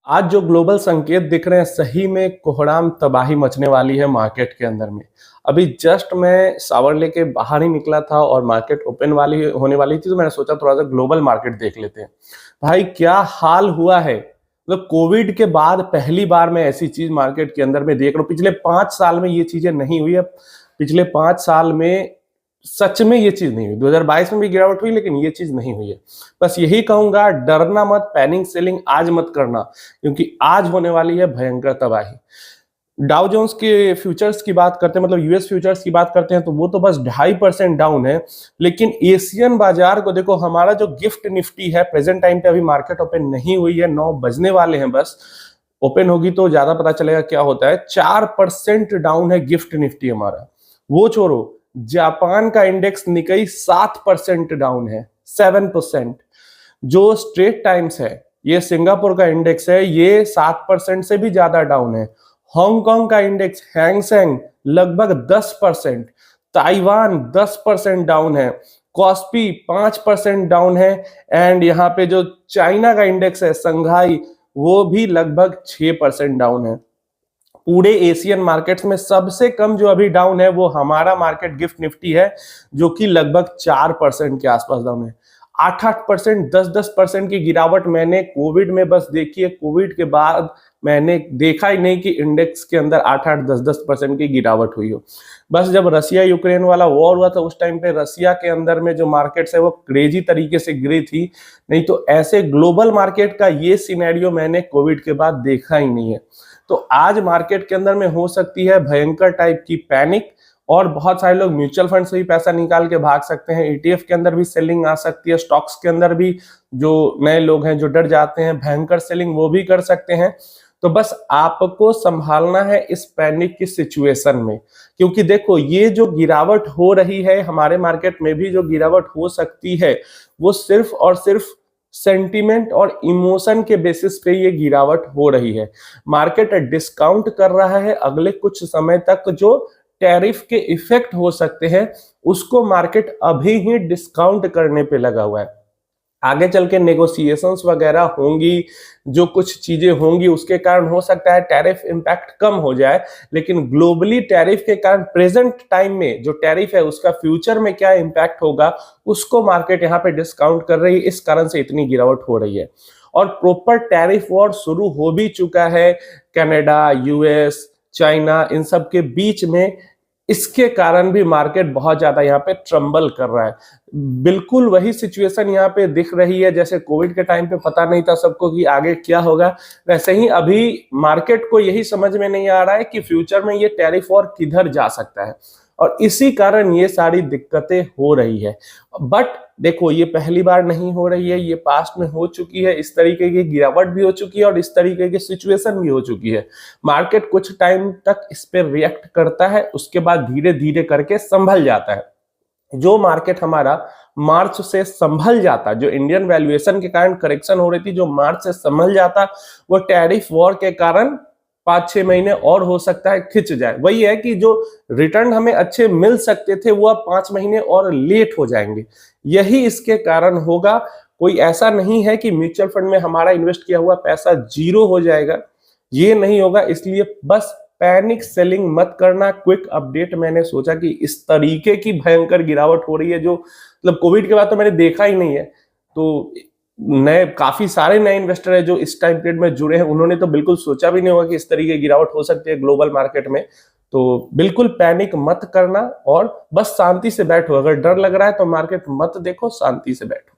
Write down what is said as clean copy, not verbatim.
आज जो ग्लोबल संकेत दिख रहे हैं सही में कोहराम तबाही मचने वाली है मार्केट के अंदर में। अभी जस्ट मैं शावर लेके बाहर ही निकला था और मार्केट ओपन वाली होने वाली थी, तो मैंने सोचा थोड़ा सा ग्लोबल मार्केट देख लेते हैं। भाई क्या हाल हुआ है, मतलब कोविड के बाद पहली बार मैं ऐसी चीज मार्केट के अंदर में देख रहा हूँ। पिछले 5 साल में ये चीजें नहीं हुई है। पिछले 5 साल में सच में ये चीज नहीं हुई। 2022 में भी गिरावट हुई, लेकिन ये चीज नहीं हुई है। बस यही कहूंगा, डरना मत, पैनिक सेलिंग आज मत करना, क्योंकि आज होने वाली है भयंकर तबाही। डाउ जोन्स के फ्यूचर्स की बात करते हैं, मतलब यूएस फ्यूचर्स की बात करते हैं, तो वो तो बस 2.5% डाउन है। लेकिन एशियन बाजार को देखो, हमारा जो गिफ्ट निफ्टी है प्रेजेंट टाइम पे अभी मार्केट ओपन नहीं हुई है, 9 बजने वाले हैं बस। ओपन होगी तो ज्यादा पता चलेगा क्या होता है। 4% डाउन है गिफ्ट निफ्टी हमारा। वो छोड़ो, जापान का इंडेक्स निकाई 7% डाउन है, 7%। जो स्ट्रेट टाइम्स है, ये सिंगापुर का इंडेक्स है, ये 7% से भी ज्यादा डाउन है। हांगकांग का इंडेक्स हैंग सेंग लगभग 10%, ताइवान 10% डाउन है, कॉस्पी 5% डाउन है, एंड यहाँ पे जो चाइना का इंडेक्स है संघाई, वो भी लगभग 6% डाउन है। पूरे एशियन मार्केट्स में सबसे कम जो अभी डाउन है वो हमारा मार्केट गिफ्ट निफ्टी है, जो कि लगभग 4% के आसपास डाउन है। 8-8%, 10-10% की गिरावट मैंने कोविड में बस देखी है। कोविड के बाद मैंने देखा ही नहीं कि इंडेक्स के अंदर 8-8, 10-10% की गिरावट हुई हो। बस जब रसिया यूक्रेन वाला वॉर हुआ था, उस टाइम पे रसिया के अंदर में जो मार्केट्स है वो क्रेजी तरीके से गिरी थी। नहीं तो ऐसे ग्लोबल मार्केट का ये सिनेरियो मैंने कोविड के बाद देखा ही नहीं है। तो आज मार्केट के अंदर में हो सकती है भयंकर टाइप की पैनिक, और बहुत सारे लोग म्यूचुअल फंड से भी पैसा निकाल के भाग सकते हैं। ईटीएफ के अंदर भी सेलिंग आ सकती है, स्टॉक्स के अंदर भी जो नए लोग हैं जो डर जाते हैं भयंकर सेलिंग, वो भी कर सकते हैं। तो बस आपको संभालना है इस पैनिक की सिचुएशन में, क्योंकि देखो ये जो गिरावट हो रही है हमारे मार्केट में भी, जो गिरावट हो सकती है वो सिर्फ और सिर्फ सेंटीमेंट और इमोशन के बेसिस पे ये गिरावट हो रही है। मार्केट डिस्काउंट कर रहा है अगले कुछ समय तक जो टैरिफ के इफेक्ट हो सकते हैं, उसको मार्केट अभी ही डिस्काउंट करने पे लगा हुआ है। आगे चल के नेगोशिएशंस वगैरह होंगी, जो कुछ चीजें होंगी उसके कारण हो सकता है टैरिफ इंपैक्ट कम हो जाए, लेकिन ग्लोबली टैरिफ के कारण प्रेजेंट टाइम में जो टैरिफ है उसका फ्यूचर में क्या इंपैक्ट होगा उसको मार्केट यहाँ पे डिस्काउंट कर रही है। इस कारण से इतनी गिरावट हो रही है। और प्रॉपर टैरिफ वॉर शुरू हो भी चुका है कनाडा, यूएस, चाइना, इन सब के बीच में। इसके कारण भी मार्केट बहुत ज्यादा यहाँ पे ट्रम्बल कर रहा है। बिल्कुल वही सिचुएशन यहाँ पे दिख रही है जैसे कोविड के टाइम पे पता नहीं था सबको कि आगे क्या होगा, वैसे ही अभी मार्केट को यही समझ में नहीं आ रहा है कि फ्यूचर में ये टैरिफ वॉर किधर जा सकता है, और इसी कारण ये सारी दिक्कतें हो रही है। बट देखो, ये पहली बार नहीं हो रही है, ये पास्ट में हो चुकी है। इस तरीके की गिरावट भी हो चुकी है और इस तरीके की सिचुएशन भी हो चुकी है। मार्केट कुछ टाइम तक इस पे रिएक्ट करता है, उसके बाद धीरे धीरे करके संभल जाता है। जो मार्केट हमारा मार्च से संभल जाता, जो इंडियन वैल्यूएशन के कारण करेक्शन हो रही थी, जो मार्च से संभल जाता, वो टैरिफ वॉर के कारण 5-6 महीने और हो सकता है खिंच जाए। वही है कि जो रिटर्न हमें अच्छे मिल सकते थे वो अब 5 महीने और लेट हो जाएंगे। यही इसके कारण होगा। कोई ऐसा नहीं है कि म्यूचुअल फंड में हमारा इन्वेस्ट किया हुआ पैसा जीरो हो जाएगा, ये नहीं होगा। इसलिए बस पैनिक सेलिंग मत करना। क्विक अपडेट, मैंने सोचा कि इस तरीके की भयंकर गिरावट हो रही है जो मतलब कोविड के बाद तो मैंने देखा ही नहीं है। तो नए काफी सारे नए इन्वेस्टर है जो इस टाइम पीरियड में जुड़े हैं, उन्होंने तो बिल्कुल सोचा भी नहीं होगा कि इस तरीके की गिरावट हो सकती है ग्लोबल मार्केट में। तो बिल्कुल पैनिक मत करना और बस शांति से बैठो। अगर डर लग रहा है तो मार्केट मत देखो, शांति से बैठो।